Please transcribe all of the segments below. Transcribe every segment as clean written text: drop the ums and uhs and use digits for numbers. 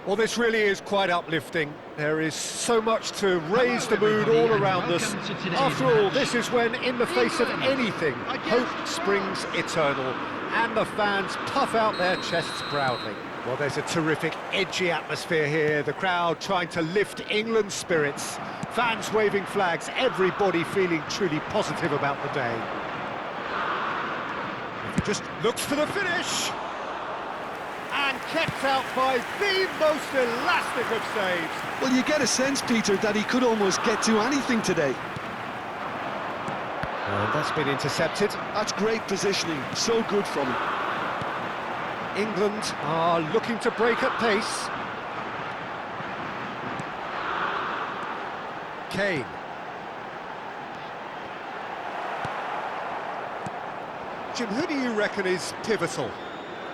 Well, this really is quite uplifting. There is so much to raise the mood all around us. After all, this is when, in the face of anything, hope springs eternal, and the fans puff out their chests proudly. Well, there's a terrific, edgy atmosphere here, the crowd trying to lift England's spirits, fans waving flags, everybody feeling truly positive about the day. He just looks for the finish! And kept out by the most elastic of saves. Well, you get a sense, Peter, that he could almost get to anything today. And that's been intercepted. That's great positioning, so good from him. England are looking to break at pace. Kane. Jim, who do you reckon is pivotal?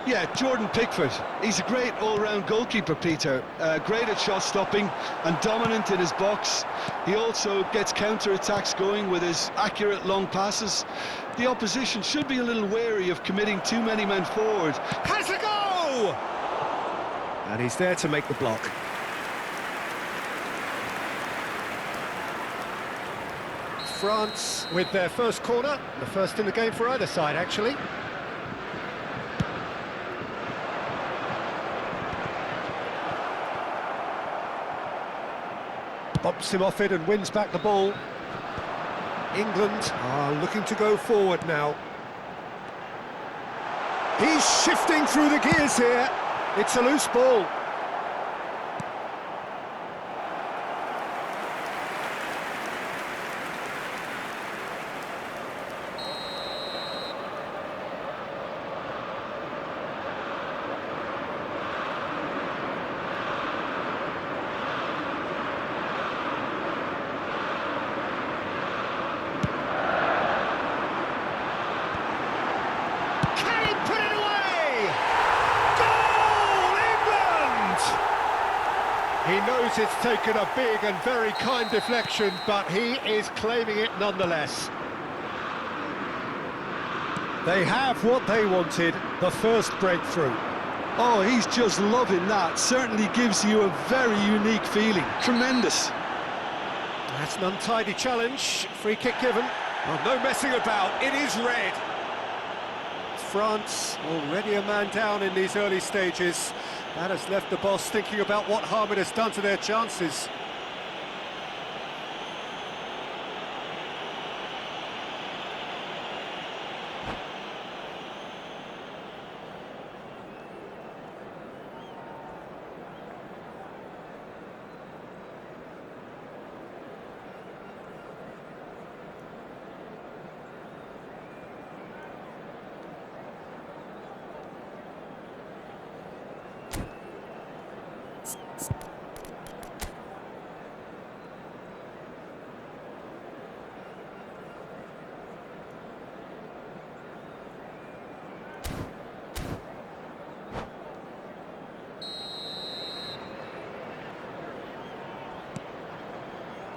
Yeah, Jordan Pickford. He's a great all-round goalkeeper, Peter. Great at shot stopping and dominant in his box. He also gets counter-attacks going with his accurate long passes. The opposition should be a little wary of committing too many men forward. Has a go! And he's there to make the block. France with their first corner, the first in the game for either side, actually. Bumps him off it and wins back the ball. England are looking to go forward now. He's shifting through the gears here. It's a loose ball. He knows it's taken a big and very kind deflection, but he is claiming it nonetheless. They have what they wanted, the first breakthrough. Oh, he's just loving that. Certainly gives you a very unique feeling. Tremendous. That's an untidy challenge. Free kick given. Oh, no messing about. It is red. France already a man down in these early stages. That has left the boss thinking about what harm it has done to their chances.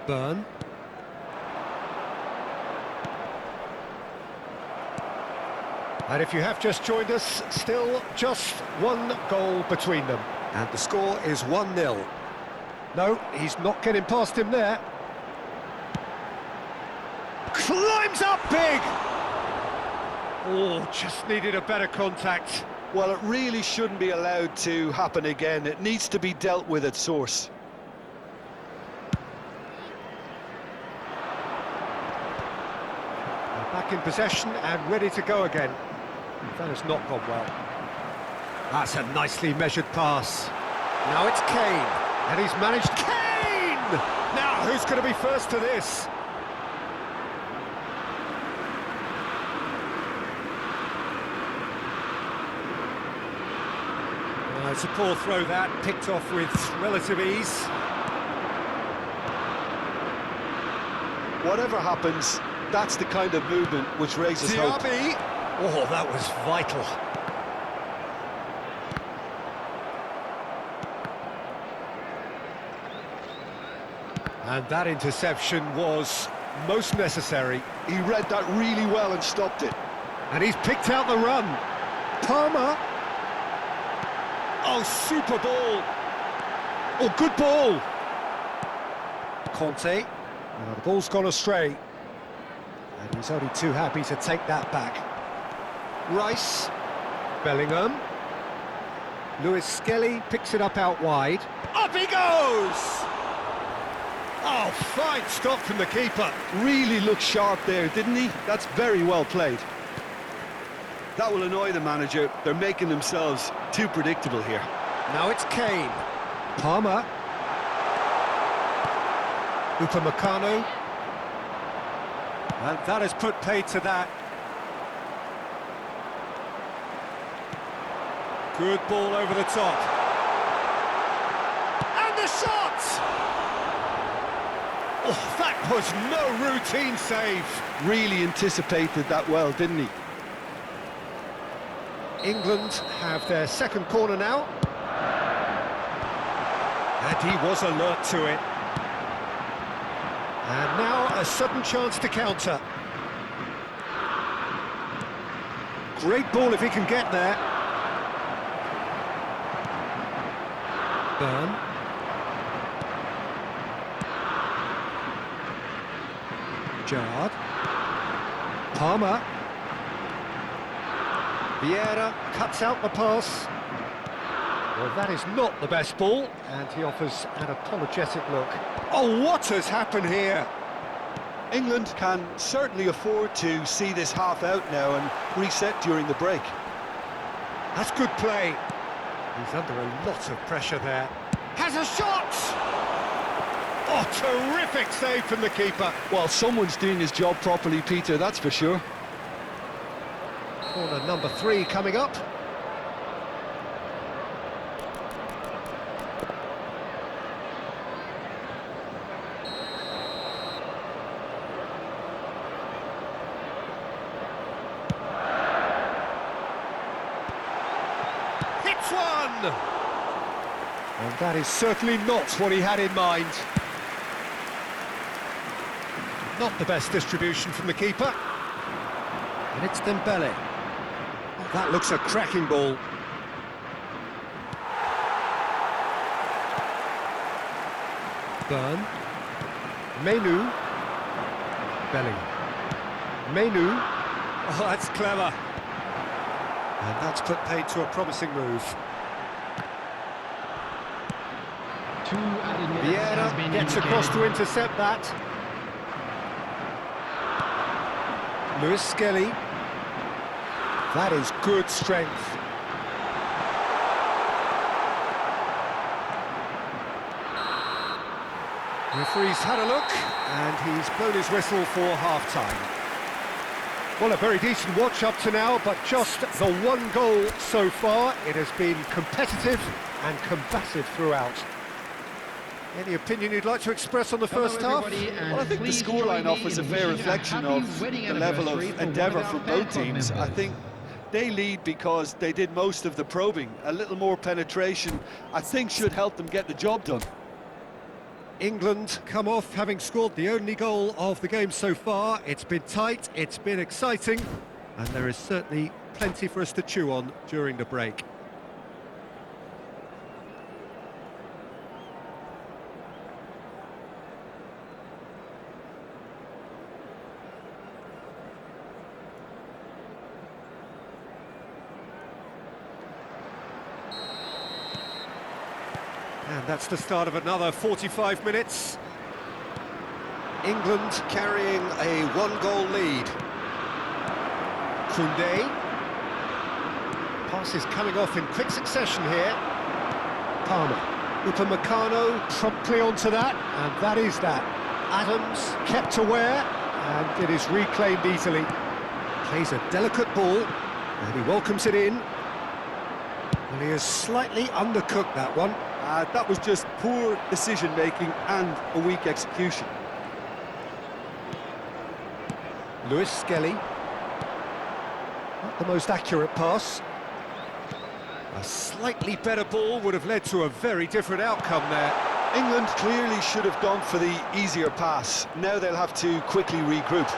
Burn. And if you have just joined us, still just one goal between them. And the score is 1-0. No, he's not getting past him there. Climbs up big! Oh, just needed a better contact. Well, it really shouldn't be allowed to happen again. It needs to be dealt with at source. Back in possession and ready to go again. That has not gone well. That's a nicely measured pass. Now it's Kane, and he's managed... Kane! Now, who's going to be first to this? It's a poor throw that, picked off with relative ease. Whatever happens, that's the kind of movement which raises hope. Diaby! Oh, that was vital. And that interception was most necessary. He read that really well and stopped it. And he's picked out the run. Palmer. Oh, super ball. Oh, good ball! Conte. Now the ball's gone astray. And he's only too happy to take that back. Rice. Bellingham. Lewis Skelly picks it up out wide. Up he goes! Oh, fine stop from the keeper. Really looked sharp there, didn't he? That's very well played. That will annoy the manager. They're making themselves too predictable here. Now it's Kane. Palmer. Upamecano. And that has put paid to that. Good ball over the top. And the shot! Oh, that was no routine save. Really anticipated that well, didn't he? England have their second corner now. And he was alert to it. And now a sudden chance to counter. Great ball if he can get there. Burn. Gerrard. Palmer. Vieira cuts out the pass. Well, that is not the best ball, and he offers an apologetic look. Oh, what has happened here? England can certainly afford to see this half out now and reset during the break. That's good play. He's under a lot of pressure there. Has a shot! Oh, terrific save from the keeper. Well, someone's doing his job properly, Peter, that's for sure. Corner number 3 coming up. Hits one! And that is certainly not what he had in mind. Not the best distribution from the keeper. And it's Dembele. Oh, that looks a cracking ball. Burn. Menu. Bellingham. Menu. Oh, that's clever. And that's put paid to a promising move. Vieira gets across to intercept that. Lewis Skelly. That is good strength. Referee's had a look, and he's blown his whistle for half-time. Well, a very decent watch up to now, but just the one goal so far. It has been competitive and combative throughout. Any opinion you'd like to express on the first half? Well, I think the scoreline offers a fair reflection of the level of endeavour from both teams. I think they lead because they did most of the probing. A little more penetration, I think, should help them get the job done. England come off having scored the only goal of the game so far. It's been tight, it's been exciting, and there is certainly plenty for us to chew on during the break. And that's the start of another 45 minutes. England carrying a one-goal lead. Koundé. Passes coming off in quick succession here. Palmer. Upamecano promptly onto that, and that is that. Adams kept aware, and it is reclaimed easily. Plays a delicate ball, and he welcomes it in. Well, he has slightly undercooked that one. That was just poor decision-making and a weak execution. Lewis Skelly. Not the most accurate pass. A slightly better ball would have led to a very different outcome there. England clearly should have gone for the easier pass. Now they'll have to quickly regroup.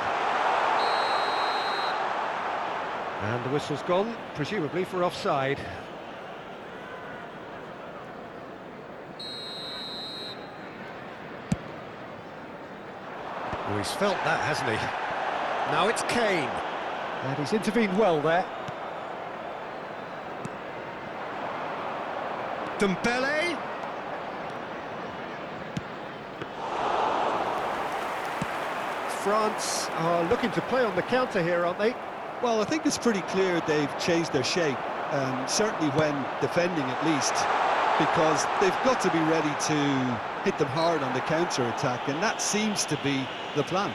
And the whistle's gone, presumably for offside. Well, he's felt that, hasn't he? Now it's Kane. And he's intervened well there. Dembele. France are looking to play on the counter here, aren't they? Well, I think it's pretty clear they've changed their shape, certainly when defending at least, because they've got to be ready to hit them hard on the counter-attack, and that seems to be the plan.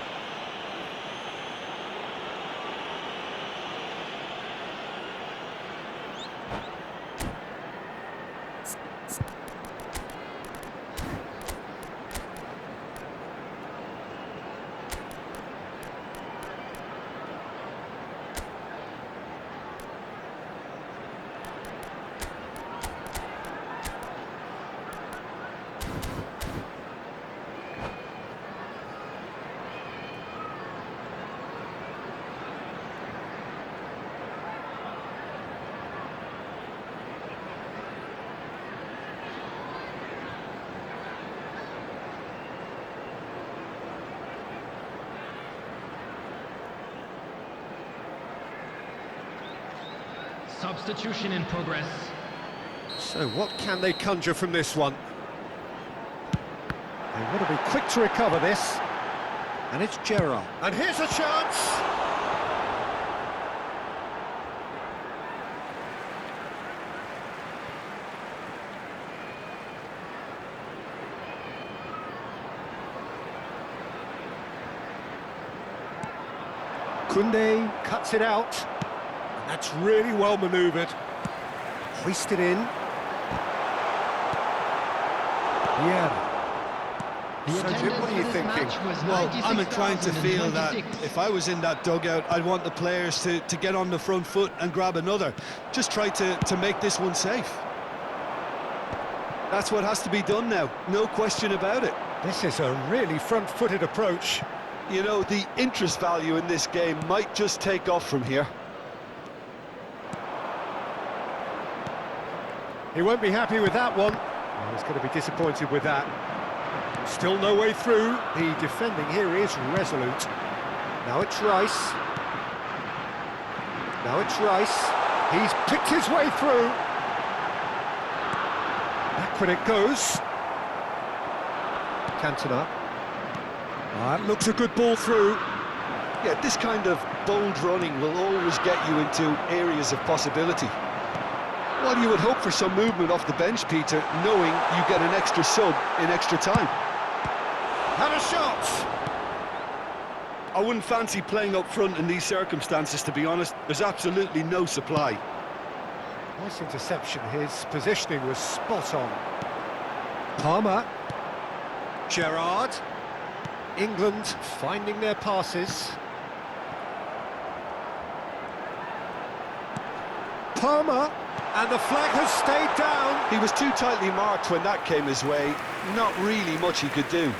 Substitution in progress. So what can they conjure from this one? They want to be quick to recover this. And it's Gerrard. And here's a chance! Koundé cuts it out. That's really well manoeuvred. Hoisted in. Yeah. So, Jim, what are you thinking? Well, I'm inclined to feel that if I was in that dugout, I'd want the players to get on the front foot and grab another. Just try to make this one safe. That's what has to be done now, no question about it. This is a really front-footed approach. You know, the interest value in this game might just take off from here. He won't be happy with that one. He's going to be disappointed with that. Still no way through. The defending here is resolute. Now it's Rice. Now it's Rice. He's picked his way through. Backward it goes. Cantona. That looks a good ball through. Yeah, this kind of bold running will always get you into areas of possibility. Well, you would hope for some movement off the bench, Peter, knowing you get an extra sub in extra time. Had a shot! I wouldn't fancy playing up front in these circumstances, to be honest. There's absolutely no supply. Nice interception. His positioning was spot on. Palmer. Gerrard. England finding their passes. Palmer. And the flag has stayed down. He was too tightly marked when that came his way. Not really much he could do.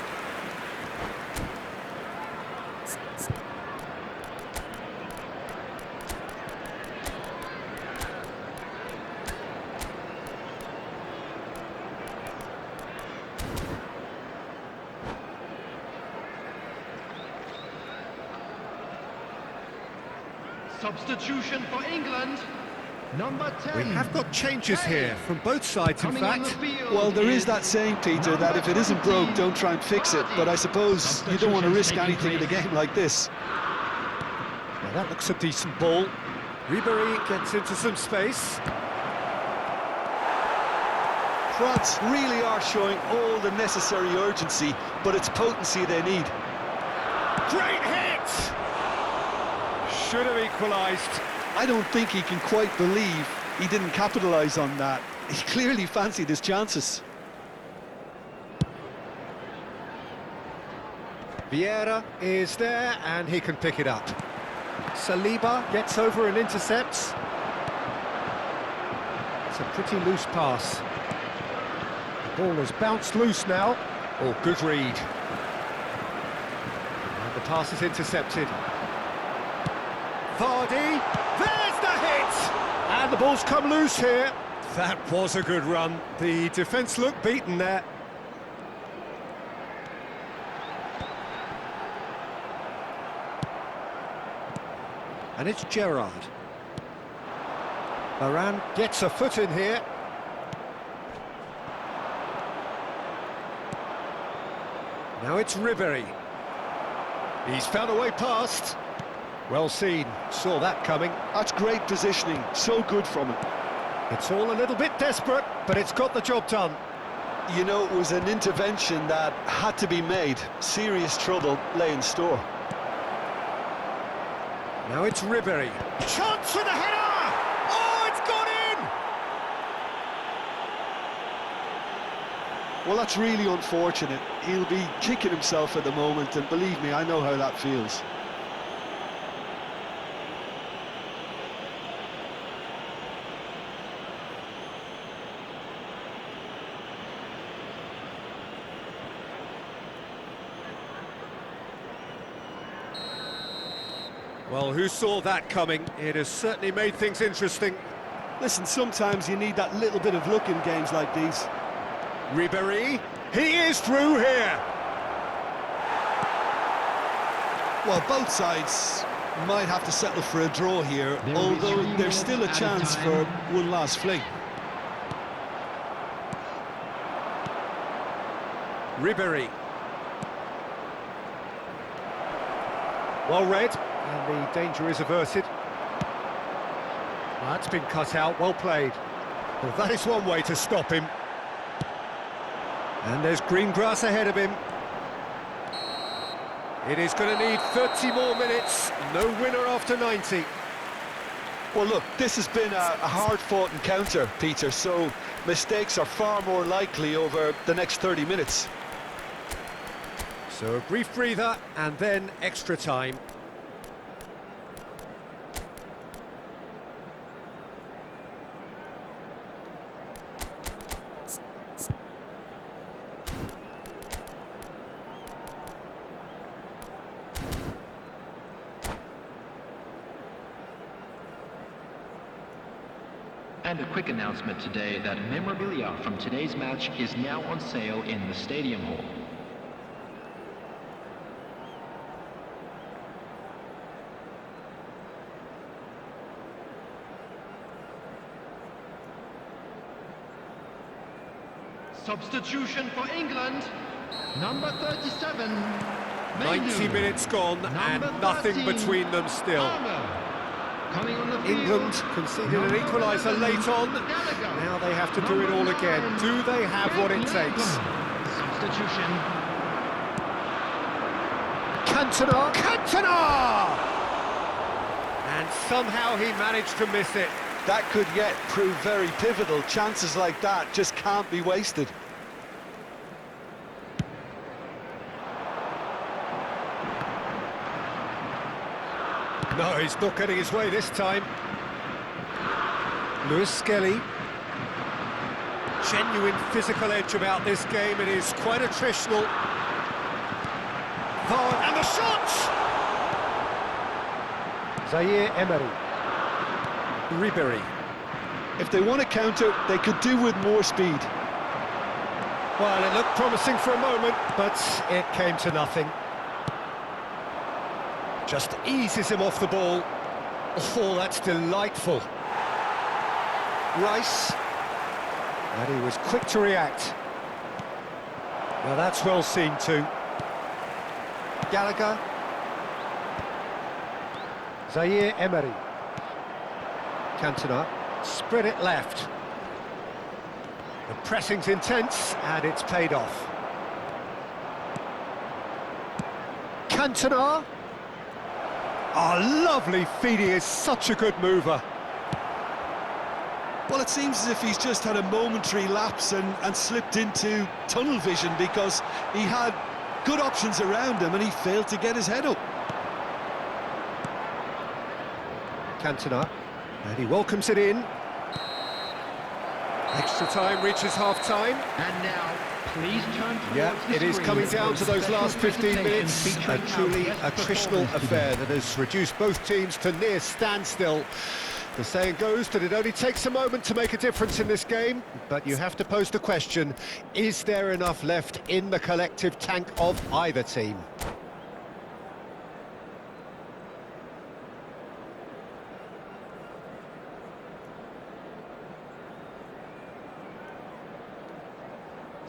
Substitution for England. Number 10. We have got changes here from both sides, in fact. Well, there is that saying, Peter, that if it isn't broke, don't try and fix it. But I suppose you don't want to risk anything in a game like this. Now that looks a decent ball. Ribéry gets into some space. France really are showing all the necessary urgency, but it's potency they need. Great hit! Should have equalised. I don't think he can quite believe he didn't capitalise on that. He clearly fancied his chances. Vieira is there, and he can pick it up. Saliba gets over and intercepts. It's a pretty loose pass. The ball has bounced loose now. Oh, good read. And the pass is intercepted. Vardy, there's the hit! And the ball's come loose here. That was a good run. The defence looked beaten there. And it's Gerrard. Varane gets a foot in here. Now it's Ribéry. He's found a way past. Well seen, saw that coming. That's great positioning, so good from him. It's all a little bit desperate, but it's got the job done. You know, it was an intervention that had to be made. Serious trouble lay in store. Now it's Ribéry. Chance for the header! Oh, it's gone in! Well, that's really unfortunate. He'll be kicking himself at the moment, and believe me, I know how that feels. Well, who saw that coming? It has certainly made things interesting. Listen, sometimes you need that little bit of luck in games like these. Ribéry, he is through here. Well, both sides might have to settle for a draw here, although there's still a chance for one last fling. Ribéry. Well read, and the danger is averted. That's been cut out, well played. Well, that is one way to stop him. And there's green grass ahead of him. It is going to need 30 more minutes. No winner after 90. Well, look, this has been a hard-fought encounter, Peter, so mistakes are far more likely over the next 30 minutes. So a brief breather, and then extra time. And a quick announcement today that memorabilia from today's match is now on sale in the Stadium Hall. Substitution for England, number 37. 90 minutes gone, and nothing between them still. Coming on the field, England conceded an equaliser late on. Now they have to do it all again. Do they have what it takes? Substitution. Cantona! Cantona! And somehow he managed to miss it. That could yet prove very pivotal. Chances like that just can't be wasted. No, he's not getting his way this time. Lewis Skelly. Genuine physical edge about this game. It is quite attritional. Forward, and the shot! Zaire Emery. Ribéry. If they want to counter, they could do with more speed. Well, it looked promising for a moment, but it came to nothing. Just eases him off the ball. Oh, that's delightful. Rice. And he was quick to react. Well, that's well seen too. Gallagher. Zaire Emery. Cantona. Spread it left. The pressing's intense, and it's paid off. Cantona. Oh, lovely feed, he is such a good mover. Well, it seems as if he's just had a momentary lapse and slipped into tunnel vision because he had good options around him and he failed to get his head up. Cantona, and he welcomes it in. Extra time reaches half-time. And now, please turn towards Yeah, the it is screen coming for down a to those special last 15 minutes. presentation A featuring truly our guest attritional performers affair today. that has reduced both teams to near standstill. The saying goes that it only takes a moment to make a difference in this game, but you have to pose the question, is there enough left in the collective tank of either team?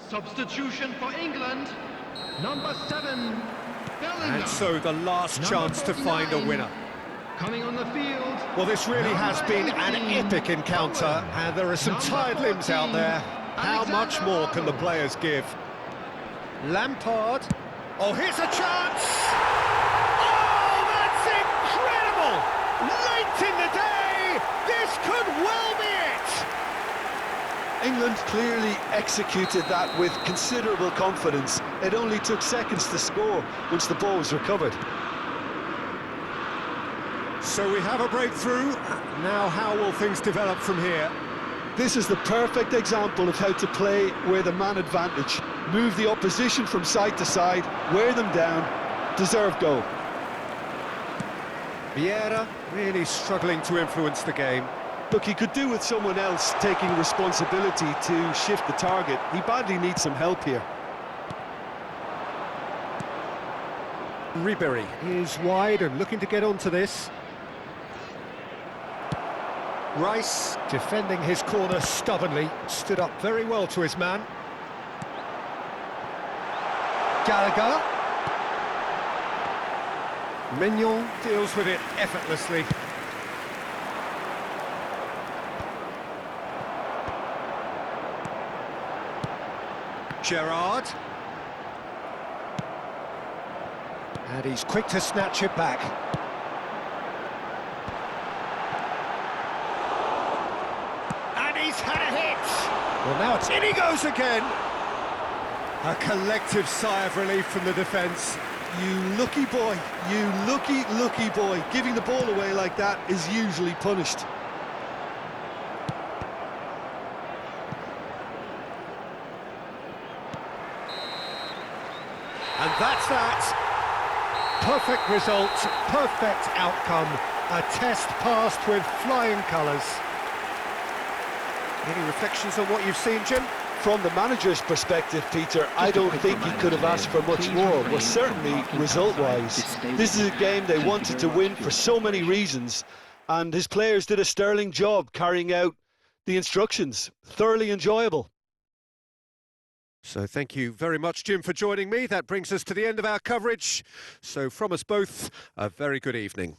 Substitution for England, number 7, Bellingham. And so the last chance to find a winner. Coming on the field. Well, this really has been an epic encounter, and there are some tired limbs out there. How much more can the players give? Lampard. Oh, here's a chance! Oh, that's incredible! Late in the day, this could well be it! England clearly executed that with considerable confidence. It only took seconds to score once the ball was recovered. So we have a breakthrough. Now how will things develop from here? This is the perfect example of how to play with a man advantage. Move the opposition from side to side, wear them down, deserve goal. Vieira really struggling to influence the game. Look, he could do with someone else taking responsibility to shift the target. He badly needs some help here. Ribery is wide and looking to get onto this. Rice, defending his corner stubbornly, stood up very well to his man. Gallagher. Mignon deals with it effortlessly. Gerrard. And he's quick to snatch it back. And he's had a hit! Well, now it's in he goes again! A collective sigh of relief from the defence. You lucky boy, you lucky boy. Giving the ball away like that is usually punished. And that's that. Perfect result, perfect outcome. A test passed with flying colours. Any reflections on what you've seen, Jim? From the manager's perspective, Peter, I don't think he could have asked for much more. Well, certainly result-wise. This is a game they wanted to win for so many reasons, and his players did a sterling job carrying out the instructions. Thoroughly enjoyable. So thank you very much, Jim, for joining me. That brings us to the end of our coverage. So from us both, a very good evening.